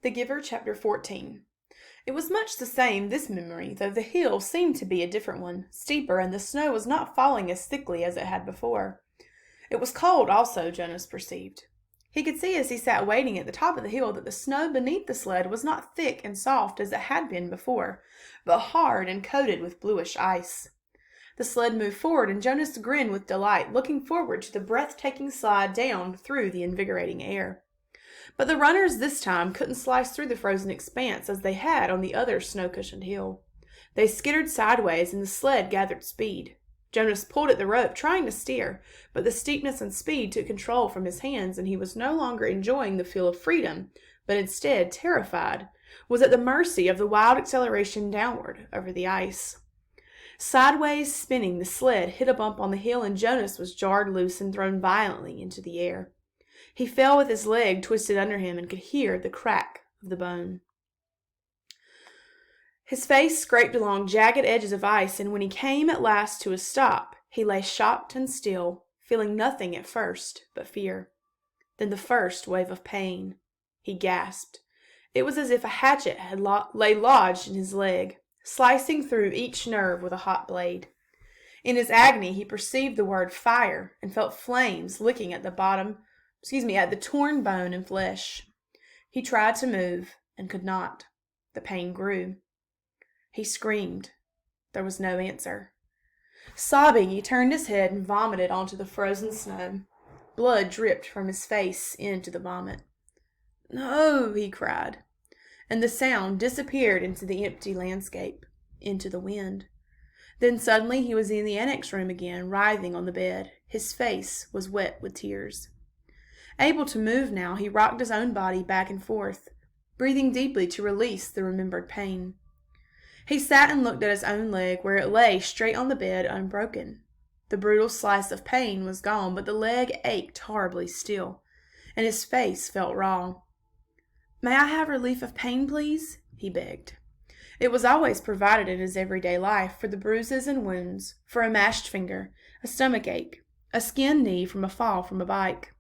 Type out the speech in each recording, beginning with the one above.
The Giver, Chapter 14. It was much the same, this memory, though the hill seemed to be a different one, steeper, and the snow was not falling as thickly as it had before. It was cold also, Jonas perceived. He could see as he sat waiting at the top of the hill that the snow beneath the sled was not thick and soft as it had been before, but hard and coated with bluish ice. The sled moved forward, and Jonas grinned with delight, looking forward to the breathtaking slide down through the invigorating air. But the runners this time couldn't slice through the frozen expanse as they had on the other snow-cushioned hill. They skittered sideways, and the sled gathered speed. Jonas pulled at the rope, trying to steer, but the steepness and speed took control from his hands, and he was no longer enjoying the feel of freedom, but instead, terrified, was at the mercy of the wild acceleration downward over the ice. Sideways spinning, the sled hit a bump on the hill, and Jonas was jarred loose and thrown violently into the air. He fell with his leg twisted under him and could hear the crack of the bone. His face scraped along jagged edges of ice, and when he came at last to a stop, he lay shocked and still, feeling nothing at first but fear. Then the first wave of pain. He gasped. It was as if a hatchet had lay lodged in his leg, slicing through each nerve with a hot blade. In his agony, he perceived the word fire and felt flames licking at at the torn bone and flesh. He tried to move and could not. The pain grew. He screamed. There was no answer. Sobbing, he turned his head and vomited onto the frozen snow. Blood dripped from his face into the vomit. "No," he cried, and the sound disappeared into the empty landscape, into the wind. Then suddenly he was in the annex room again, writhing on the bed. His face was wet with tears. Able to move now, he rocked his own body back and forth, breathing deeply to release the remembered pain. He sat and looked at his own leg, where it lay straight on the bed, unbroken. The brutal slice of pain was gone, but the leg ached horribly still, and his face felt raw. "May I have relief of pain, please?" he begged. It was always provided in his everyday life, for the bruises and wounds, for a mashed finger, a stomach ache, a skinned knee from a fall from a bike.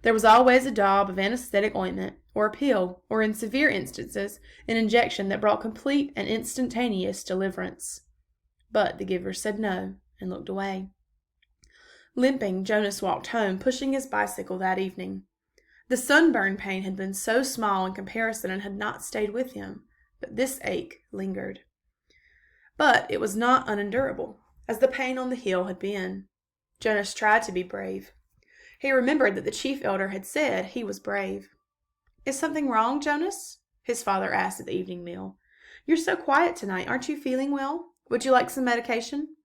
There was always a daub of anesthetic ointment, or a pill, or in severe instances, an injection that brought complete and instantaneous deliverance. But the giver said no, and looked away. Limping, Jonas walked home, pushing his bicycle that evening. The sunburn pain had been so small in comparison and had not stayed with him, but this ache lingered. But it was not unendurable, as the pain on the hill had been. Jonas tried to be brave. He remembered that the chief elder had said he was brave. "Is something wrong, Jonas?" his father asked at the evening meal. "You're so quiet tonight. Aren't you feeling well? Would you like some medication?"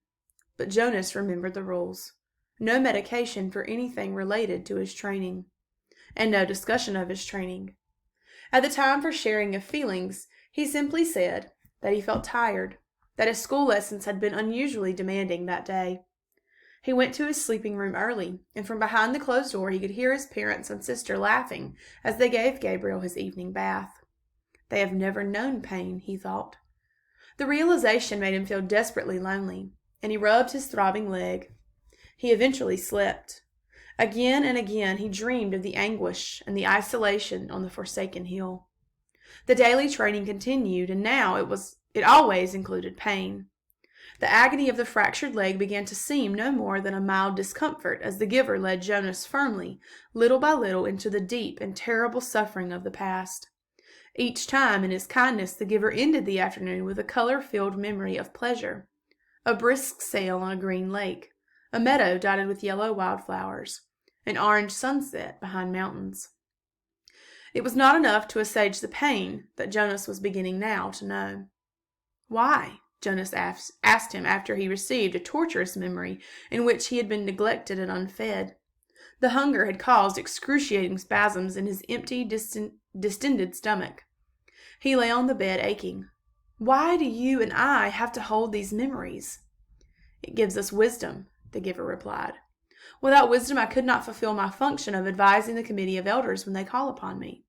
But Jonas remembered the rules. No medication for anything related to his training, and no discussion of his training. At the time for sharing of feelings, he simply said that he felt tired, that his school lessons had been unusually demanding that day. He went to his sleeping room early, and from behind the closed door he could hear his parents and sister laughing as they gave Gabriel his evening bath. They have never known pain, he thought. The realization made him feel desperately lonely, and he rubbed his throbbing leg. He eventually slept. Again and again he dreamed of the anguish and the isolation on the forsaken hill. The daily training continued, and now it always included pain. The agony of the fractured leg began to seem no more than a mild discomfort as the giver led Jonas firmly, little by little, into the deep and terrible suffering of the past. Each time, in his kindness, the giver ended the afternoon with a color-filled memory of pleasure. A brisk sail on a green lake, a meadow dotted with yellow wildflowers, an orange sunset behind mountains. It was not enough to assuage the pain that Jonas was beginning now to know. "Why?" Jonas asked him after he received a torturous memory in which he had been neglected and unfed. The hunger had caused excruciating spasms in his empty, distended stomach. He lay on the bed aching. "Why do you and I have to hold these memories?" "It gives us wisdom," the giver replied. "Without wisdom I could not fulfill my function of advising the committee of elders when they call upon me."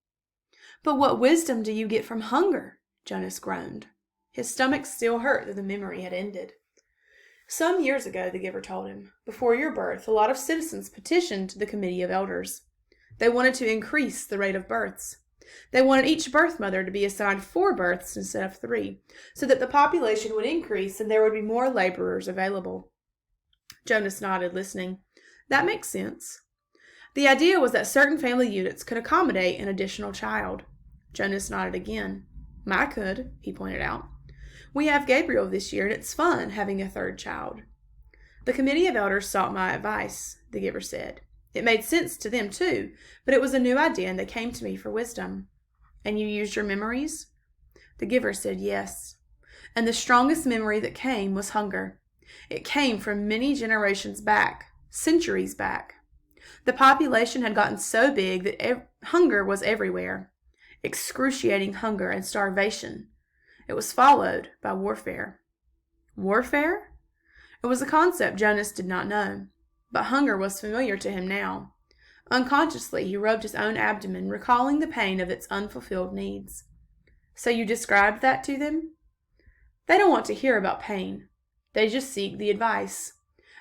"But what wisdom do you get from hunger?" Jonas groaned. His stomach still hurt though the memory had ended. "Some years ago," the giver told him, "before your birth, a lot of citizens petitioned the committee of elders. They wanted to increase the rate of births. They wanted each birth mother to be assigned 4 births instead of 3, so that the population would increase and there would be more laborers available. Jonas nodded, listening. That makes sense. The idea was that certain family units could accommodate an additional child. Jonas nodded again. I could, he pointed out. We have Gabriel this year, and it's fun having a 3rd child. The committee of elders sought my advice, the giver said. It made sense to them, too, but it was a new idea, and they came to me for wisdom. And you used your memories? The giver said yes. And the strongest memory that came was hunger. It came from many generations back, centuries back. The population had gotten so big that hunger was everywhere. Excruciating hunger and starvation. It was followed by warfare. Warfare? It was a concept Jonas did not know, but hunger was familiar to him now. Unconsciously, he rubbed his own abdomen, recalling the pain of its unfulfilled needs. So you described that to them? They don't want to hear about pain. They just seek the advice.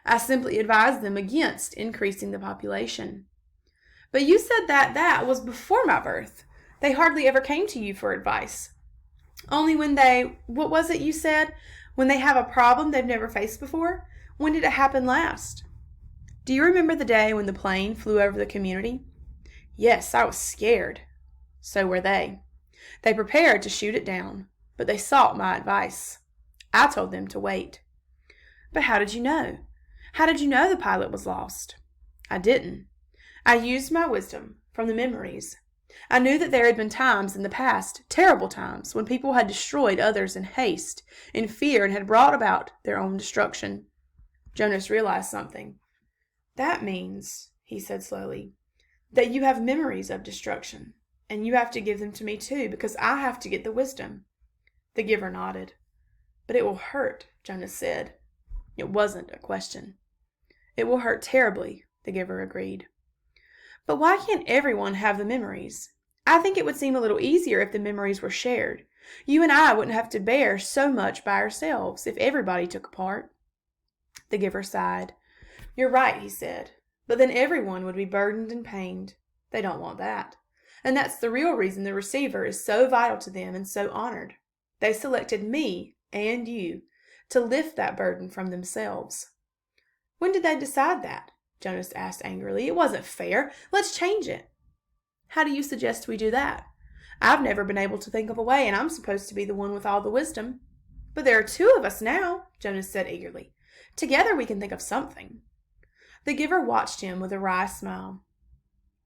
I simply advised them against increasing the population. But you said that was before my birth. They hardly ever came to you for advice. Only when what was it you said? When they have a problem they've never faced before? When did it happen last? Do you remember the day when the plane flew over the community? Yes, I was scared. So were they. They prepared to shoot it down, but they sought my advice. I told them to wait. But how did you know? How did you know the pilot was lost? I didn't. I used my wisdom from the memories. I knew that there had been times in the past, terrible times, when people had destroyed others in haste, in fear, and had brought about their own destruction. Jonas realized something. That means, he said slowly, that you have memories of destruction, and you have to give them to me too, because I have to get the wisdom. The giver nodded. But it will hurt, Jonas said. It wasn't a question. It will hurt terribly, the giver agreed. But why can't everyone have the memories? I think it would seem a little easier if the memories were shared. You and I wouldn't have to bear so much by ourselves if everybody took a part. The giver sighed. You're right, he said. But then everyone would be burdened and pained. They don't want that. And that's the real reason the receiver is so vital to them and so honored. They selected me and you to lift that burden from themselves. When did they decide that? Jonas asked angrily. It wasn't fair. Let's change it. How do you suggest we do that? I've never been able to think of a way, and I'm supposed to be the one with all the wisdom. But there are 2 of us now, Jonas said eagerly. Together we can think of something. The giver watched him with a wry smile.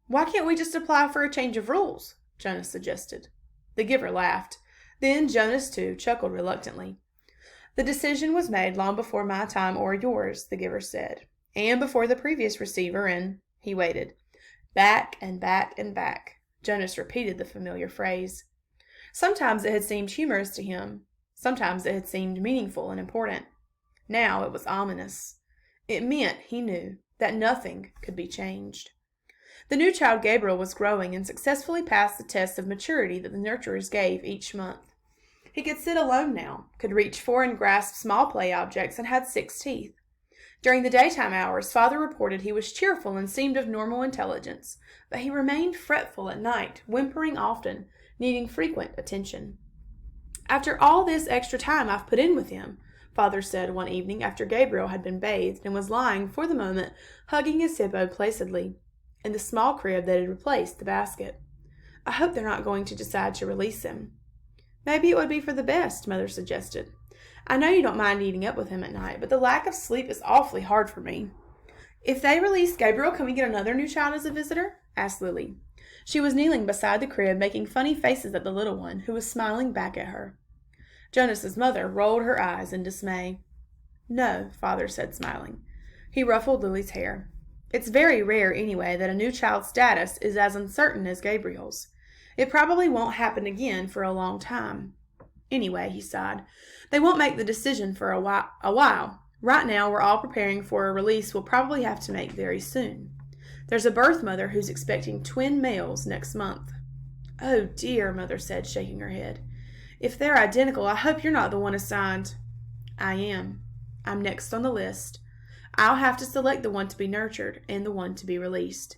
Why can't we just apply for a change of rules? Jonas suggested. The giver laughed. Then Jonas, too, chuckled reluctantly. The decision was made long before my time or yours, the giver said, and before the previous receiver, and he waited. Back and back and back. Jonas repeated the familiar phrase. Sometimes it had seemed humorous to him. Sometimes it had seemed meaningful and important. Now it was ominous. It meant, he knew, that nothing could be changed. The new child Gabriel was growing and successfully passed the tests of maturity that the nurturers gave each month. He could sit alone now, could reach for and grasp small play objects, and had 6 teeth. During the daytime hours, Father reported he was cheerful and seemed of normal intelligence, but he remained fretful at night, whimpering often, needing frequent attention. After all this extra time I've put in with him, Father said one evening after Gabriel had been bathed and was lying, for the moment, hugging his hippo placidly, in the small crib that had replaced the basket. I hope they're not going to decide to release him. Maybe it would be for the best, Mother suggested. I know you don't mind eating up with him at night, but the lack of sleep is awfully hard for me. If they release Gabriel, can we get another new child as a visitor? Asked Lily. She was kneeling beside the crib, making funny faces at the little one, who was smiling back at her. Jonas's mother rolled her eyes in dismay. No, Father said, smiling. He ruffled Lily's hair. It's very rare, anyway, that a new child's status is as uncertain as Gabriel's. It probably won't happen again for a long time. Anyway, he sighed, they won't make the decision for a while. Right now, we're all preparing for a release we'll probably have to make very soon. There's a birth mother who's expecting twin males next month. Oh, dear, Mother said, shaking her head. If they're identical, I hope you're not the one assigned. I am. I'm next on the list. I'll have to select the one to be nurtured and the one to be released.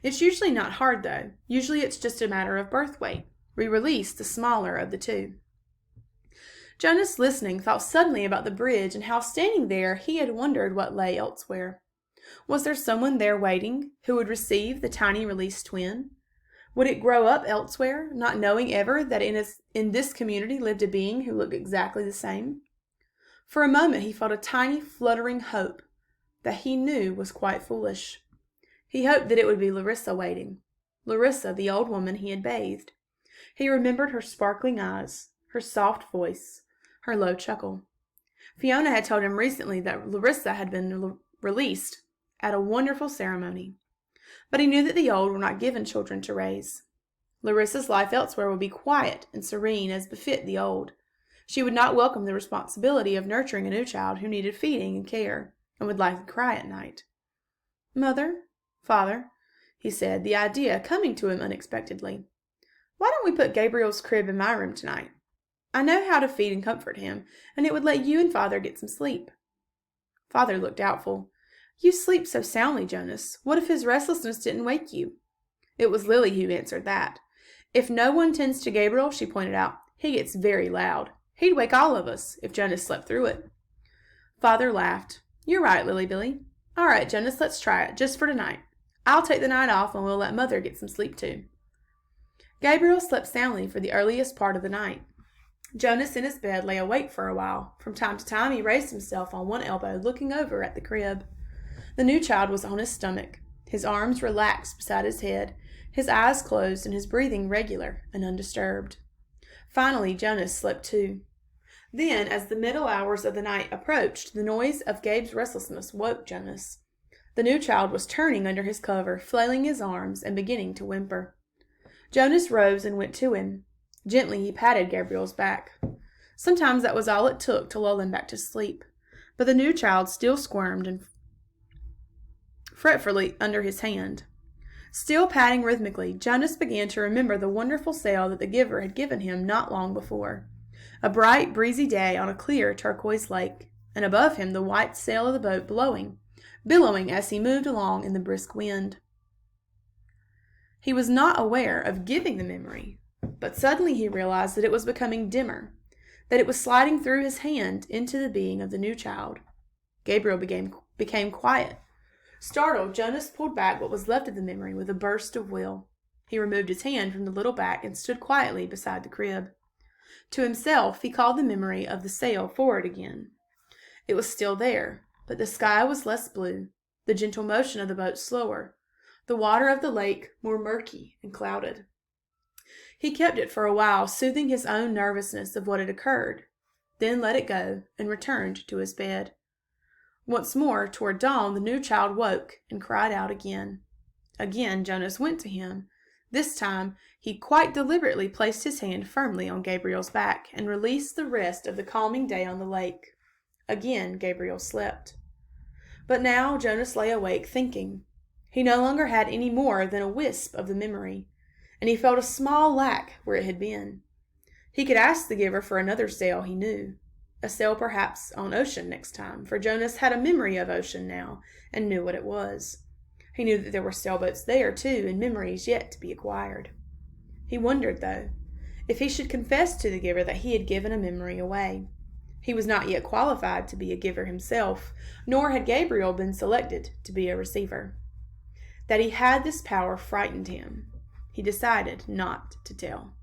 It's usually not hard, though. Usually it's just a matter of birth weight. We release the smaller of the two. Jonas, listening, thought suddenly about the bridge and how, standing there, he had wondered what lay elsewhere. Was there someone there waiting who would receive the tiny released twin? Would it grow up elsewhere, not knowing ever that in this community lived a being who looked exactly the same? For a moment he felt a tiny fluttering hope that he knew was quite foolish. He hoped that it would be Larissa waiting. Larissa, the old woman he had bathed. He remembered her sparkling eyes, her soft voice, her low chuckle. Fiona had told him recently that Larissa had been released at a wonderful ceremony. But he knew that the old were not given children to raise. Larissa's life elsewhere would be quiet and serene as befit the old. She would not welcome the responsibility of nurturing a new child who needed feeding and care, and would likely cry at night. "Mother, Father," he said, the idea coming to him unexpectedly, "why don't we put Gabriel's crib in my room tonight? I know how to feed and comfort him, and it would let you and Father get some sleep." Father looked doubtful. "You sleep so soundly, Jonas. What if his restlessness didn't wake you?" It was Lily who answered that. "If no one tends to Gabriel," she pointed out, "he gets very loud. He'd wake all of us, if Jonas slept through it." Father laughed. "You're right, Lily Billy. All right, Jonas, let's try it, just for tonight. I'll take the night off, and we'll let Mother get some sleep too." Gabriel slept soundly for the earliest part of the night. Jonas in his bed lay awake for a while. From time to time he raised himself on one elbow, looking over at the crib. The new child was on his stomach, his arms relaxed beside his head, his eyes closed, and his breathing regular and undisturbed. Finally Jonas slept too. Then, as the middle hours of the night approached, the noise of Gabe's restlessness woke Jonas. The new child was turning under his cover, flailing his arms, and beginning to whimper. Jonas rose and went to him. Gently he patted Gabriel's back. Sometimes that was all it took to lull him back to sleep, but the new child still squirmed and fretfully under his hand. Still patting rhythmically, Jonas began to remember the wonderful sail that the giver had given him not long before. A bright, breezy day on a clear turquoise lake, and above him the white sail of the boat billowing as he moved along in the brisk wind. He was not aware of giving the memory, but suddenly he realized that it was becoming dimmer, that it was sliding through his hand into the being of the new child. Gabriel became quiet. Startled, Jonas pulled back what was left of the memory with a burst of will. He removed his hand from the little back and stood quietly beside the crib. To himself, he called the memory of the sail forward again. It was still there, but the sky was less blue, the gentle motion of the boat slower, the water of the lake more murky and clouded. He kept it for a while, soothing his own nervousness of what had occurred, then let it go and returned to his bed. Once more, toward dawn, the new child woke and cried out again. Again Jonas went to him. This time he quite deliberately placed his hand firmly on Gabriel's back and released the rest of the calming day on the lake. Again Gabriel slept. But now Jonas lay awake thinking. He no longer had any more than a wisp of the memory, and he felt a small lack where it had been. He could ask the giver for another sail, he knew. A sail perhaps on ocean next time, for Jonas had a memory of ocean now, and knew what it was. He knew that there were sailboats there, too, and memories yet to be acquired. He wondered, though, if he should confess to the giver that he had given a memory away. He was not yet qualified to be a giver himself, nor had Gabriel been selected to be a receiver. That he had this power frightened him. He decided not to tell.